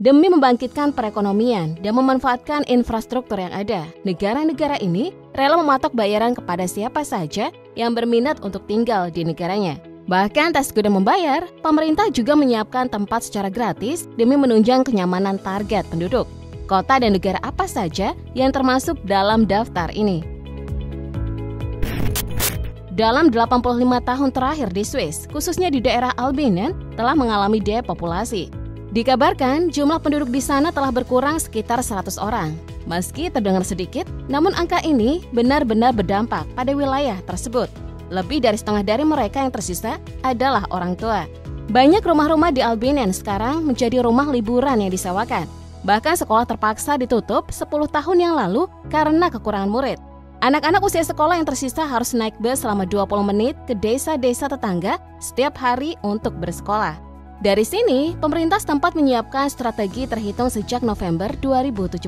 Demi membangkitkan perekonomian dan memanfaatkan infrastruktur yang ada, negara-negara ini rela mematok bayaran kepada siapa saja yang berminat untuk tinggal di negaranya. Bahkan tak sekedar membayar, pemerintah juga menyiapkan tempat secara gratis demi menunjang kenyamanan target penduduk. Kota dan negara apa saja yang termasuk dalam daftar ini? Dalam 85 tahun terakhir di Swiss, khususnya di daerah Albion, telah mengalami depopulasi. Dikabarkan jumlah penduduk di sana telah berkurang sekitar 100 orang. Meski terdengar sedikit, namun angka ini benar-benar berdampak pada wilayah tersebut. Lebih dari setengah dari mereka yang tersisa adalah orang tua. Banyak rumah-rumah di Albion sekarang menjadi rumah liburan yang disewakan. Bahkan sekolah terpaksa ditutup 10 tahun yang lalu karena kekurangan murid. Anak-anak usia sekolah yang tersisa harus naik bus selama 20 menit ke desa-desa tetangga setiap hari untuk bersekolah. Dari sini, pemerintah setempat menyiapkan strategi terhitung sejak November 2017.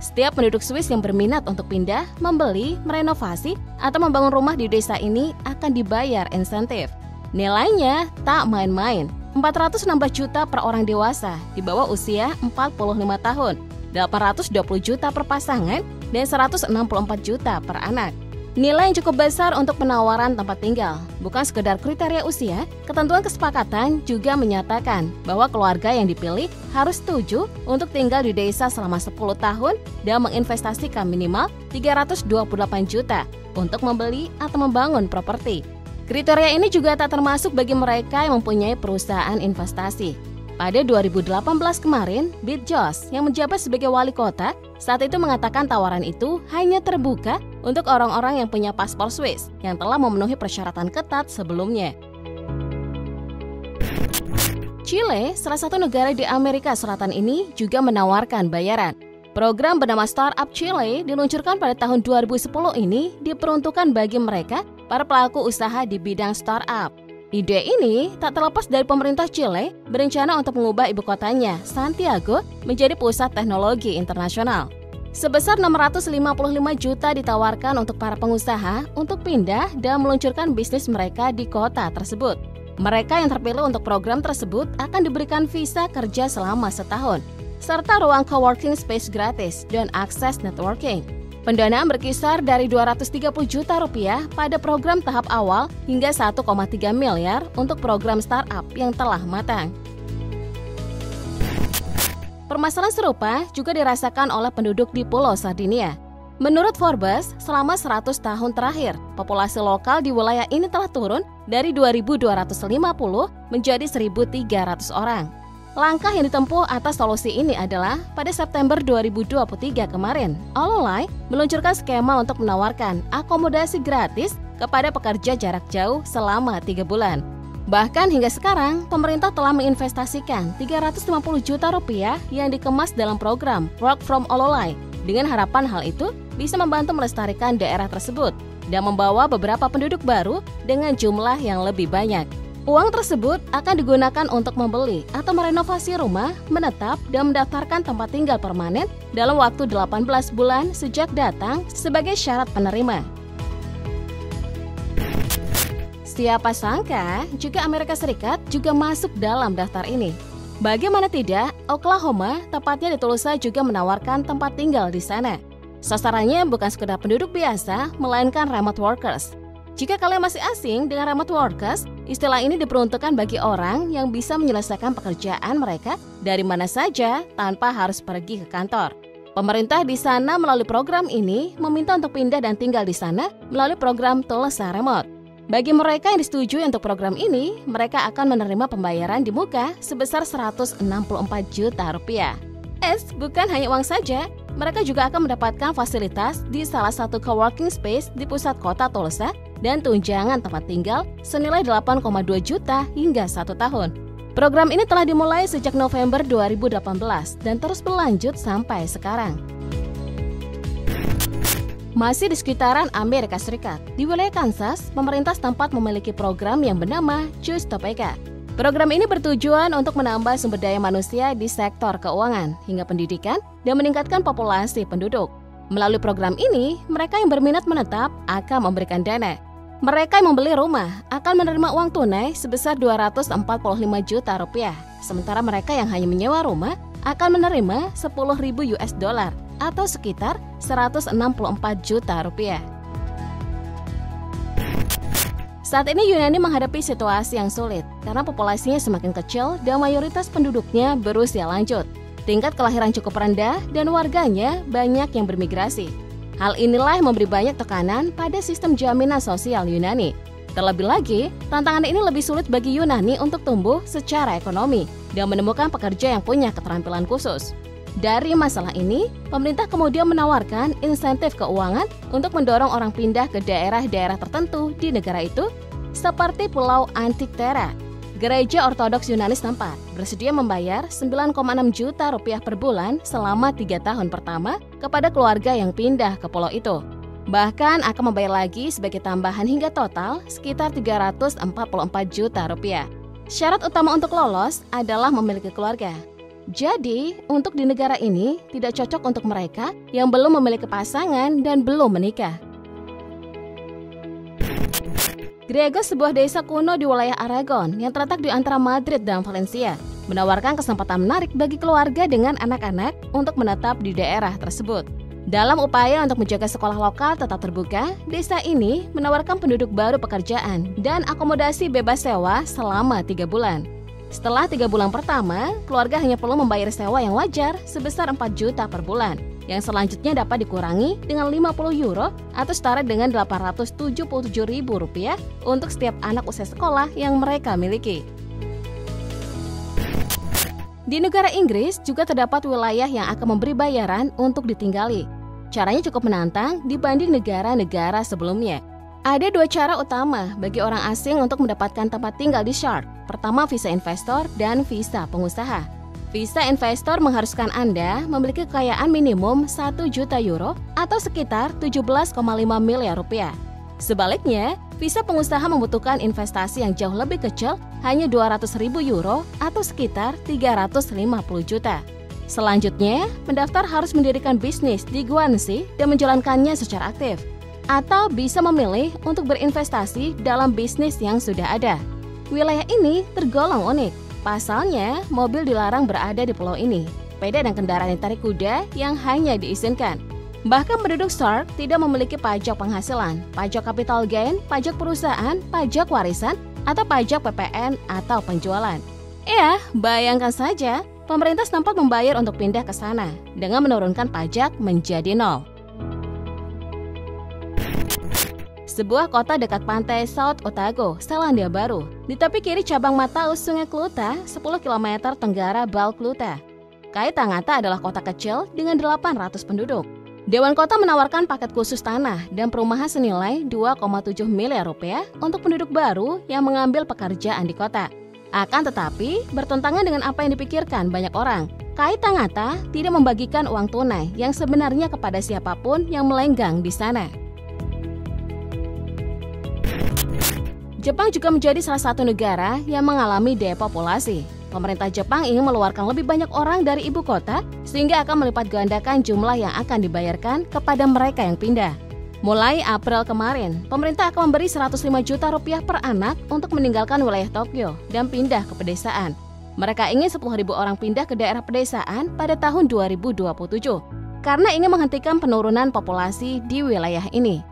Setiap penduduk Swiss yang berminat untuk pindah, membeli, merenovasi, atau membangun rumah di desa ini akan dibayar insentif. Nilainya tak main-main, 416 juta per orang dewasa di bawah usia 45 tahun, 820 juta per pasangan, dan 164 juta per anak. Nilai yang cukup besar untuk penawaran tempat tinggal. Bukan sekedar kriteria usia, ketentuan kesepakatan juga menyatakan bahwa keluarga yang dipilih harus setuju untuk tinggal di desa selama 10 tahun dan menginvestasikan minimal 328 juta untuk membeli atau membangun properti. Kriteria ini juga tak termasuk bagi mereka yang mempunyai perusahaan investasi. Pada 2018 kemarin, Bit Jos yang menjabat sebagai wali kota saat itu mengatakan tawaran itu hanya terbuka untuk orang-orang yang punya paspor Swiss yang telah memenuhi persyaratan ketat sebelumnya. Chile, salah satu negara di Amerika Selatan ini juga menawarkan bayaran. Program bernama Startup Chile diluncurkan pada tahun 2010 ini diperuntukkan bagi mereka para pelaku usaha di bidang startup. Ide ini tak terlepas dari pemerintah Chile berencana untuk mengubah ibu kotanya, Santiago, menjadi pusat teknologi internasional. Sebesar 655 juta ditawarkan untuk para pengusaha untuk pindah dan meluncurkan bisnis mereka di kota tersebut. Mereka yang terpilih untuk program tersebut akan diberikan visa kerja selama setahun, serta ruang coworking space gratis dan akses networking. Pendanaan berkisar dari 230 juta rupiah pada program tahap awal hingga 1,3 miliar untuk program startup yang telah matang. Permasalahan serupa juga dirasakan oleh penduduk di Pulau Sardinia. Menurut Forbes, selama 100 tahun terakhir, populasi lokal di wilayah ini telah turun dari 2.250 menjadi 1.300 orang. Langkah yang ditempuh atas solusi ini adalah pada September 2023 kemarin, Ololai meluncurkan skema untuk menawarkan akomodasi gratis kepada pekerja jarak jauh selama 3 bulan. Bahkan hingga sekarang, pemerintah telah menginvestasikan 350 juta rupiah yang dikemas dalam program Work from Ololai, dengan harapan hal itu bisa membantu melestarikan daerah tersebut dan membawa beberapa penduduk baru dengan jumlah yang lebih banyak. Uang tersebut akan digunakan untuk membeli atau merenovasi rumah, menetap, dan mendaftarkan tempat tinggal permanen dalam waktu 18 bulan sejak datang sebagai syarat penerima. Siapa sangka juga Amerika Serikat juga masuk dalam daftar ini. Bagaimana tidak, Oklahoma, tepatnya di Tulsa, juga menawarkan tempat tinggal di sana. Sasarannya bukan sekedar penduduk biasa, melainkan remote workers. Jika kalian masih asing dengan remote workers, istilah ini diperuntukkan bagi orang yang bisa menyelesaikan pekerjaan mereka dari mana saja tanpa harus pergi ke kantor. Pemerintah di sana melalui program ini meminta untuk pindah dan tinggal di sana melalui program Tulsa Remote. Bagi mereka yang disetujui untuk program ini, mereka akan menerima pembayaran di muka sebesar 164 juta rupiah. Bukan hanya uang saja, mereka juga akan mendapatkan fasilitas di salah satu coworking space di pusat kota Tulsa dan tunjangan tempat tinggal senilai 8,2 juta hingga 1 tahun. Program ini telah dimulai sejak November 2018 dan terus berlanjut sampai sekarang. Masih di sekitaran Amerika Serikat, di wilayah Kansas, pemerintah setempat memiliki program yang bernama Choose Topeka. Program ini bertujuan untuk menambah sumber daya manusia di sektor keuangan hingga pendidikan dan meningkatkan populasi penduduk. Melalui program ini, mereka yang berminat menetap akan memberikan dana. Mereka yang membeli rumah akan menerima uang tunai sebesar 245 juta rupiah, sementara mereka yang hanya menyewa rumah akan menerima 10.000 US dollar atau sekitar 164 juta rupiah. Saat ini Yunani menghadapi situasi yang sulit karena populasinya semakin kecil dan mayoritas penduduknya berusia lanjut. Tingkat kelahiran cukup rendah dan warganya banyak yang bermigrasi. Hal inilah yang memberi banyak tekanan pada sistem jaminan sosial Yunani. Terlebih lagi, tantangan ini lebih sulit bagi Yunani untuk tumbuh secara ekonomi dan menemukan pekerja yang punya keterampilan khusus. Dari masalah ini, pemerintah kemudian menawarkan insentif keuangan untuk mendorong orang pindah ke daerah-daerah tertentu di negara itu, seperti Pulau Antikythera. Gereja Ortodoks Yunani setempat bersedia membayar 9,6 juta rupiah per bulan selama 3 tahun pertama kepada keluarga yang pindah ke pulau itu. Bahkan akan membayar lagi sebagai tambahan hingga total sekitar 344 juta rupiah. Syarat utama untuk lolos adalah memiliki keluarga. Jadi, untuk di negara ini tidak cocok untuk mereka yang belum memiliki pasangan dan belum menikah. Gregos, sebuah desa kuno di wilayah Aragon yang terletak di antara Madrid dan Valencia, menawarkan kesempatan menarik bagi keluarga dengan anak-anak untuk menetap di daerah tersebut. Dalam upaya untuk menjaga sekolah lokal tetap terbuka, desa ini menawarkan penduduk baru pekerjaan dan akomodasi bebas sewa selama 3 bulan. Setelah 3 bulan pertama, keluarga hanya perlu membayar sewa yang wajar sebesar 4 juta per bulan, yang selanjutnya dapat dikurangi dengan 50 euro atau setara dengan 877.000 rupiah untuk setiap anak usia sekolah yang mereka miliki. Di negara Inggris juga terdapat wilayah yang akan memberi bayaran untuk ditinggali. Caranya cukup menantang dibanding negara-negara sebelumnya. Ada 2 cara utama bagi orang asing untuk mendapatkan tempat tinggal di Shark. Pertama, visa investor dan visa pengusaha. Visa investor mengharuskan Anda memiliki kekayaan minimum 1 juta euro atau sekitar 17,5 miliar rupiah. Sebaliknya, visa pengusaha membutuhkan investasi yang jauh lebih kecil, hanya 200.000 euro atau sekitar 350 juta. Selanjutnya, pendaftar harus mendirikan bisnis di Guernsey dan menjalankannya secara aktif, atau bisa memilih untuk berinvestasi dalam bisnis yang sudah ada. Wilayah ini tergolong unik. Pasalnya, mobil dilarang berada di pulau ini. Sepeda dan kendaraan yang tarik kuda yang hanya diizinkan. Bahkan penduduk Shark tidak memiliki pajak penghasilan, pajak capital gain, pajak perusahaan, pajak warisan, atau pajak PPN atau penjualan. Ya, bayangkan saja, pemerintah setempat membayar untuk pindah ke sana dengan menurunkan pajak menjadi 0. Sebuah kota dekat pantai South Otago, Selandia Baru, di tepi kiri cabang Mataus Sungai Clutha, 10 km tenggara Bal Clutha. Kaitangata adalah kota kecil dengan 800 penduduk. Dewan Kota menawarkan paket khusus tanah dan perumahan senilai 2,7 miliar rupiah untuk penduduk baru yang mengambil pekerjaan di kota. Akan tetapi, bertentangan dengan apa yang dipikirkan banyak orang, Kaitangata tidak membagikan uang tunai yang sebenarnya kepada siapapun yang melenggang di sana. Jepang juga menjadi salah satu negara yang mengalami depopulasi. Pemerintah Jepang ingin mengeluarkan lebih banyak orang dari ibu kota sehingga akan melipat gandakan jumlah yang akan dibayarkan kepada mereka yang pindah. Mulai April kemarin, pemerintah akan memberi 105 juta rupiah per anak untuk meninggalkan wilayah Tokyo dan pindah ke pedesaan. Mereka ingin 10.000 orang pindah ke daerah pedesaan pada tahun 2027 karena ingin menghentikan penurunan populasi di wilayah ini.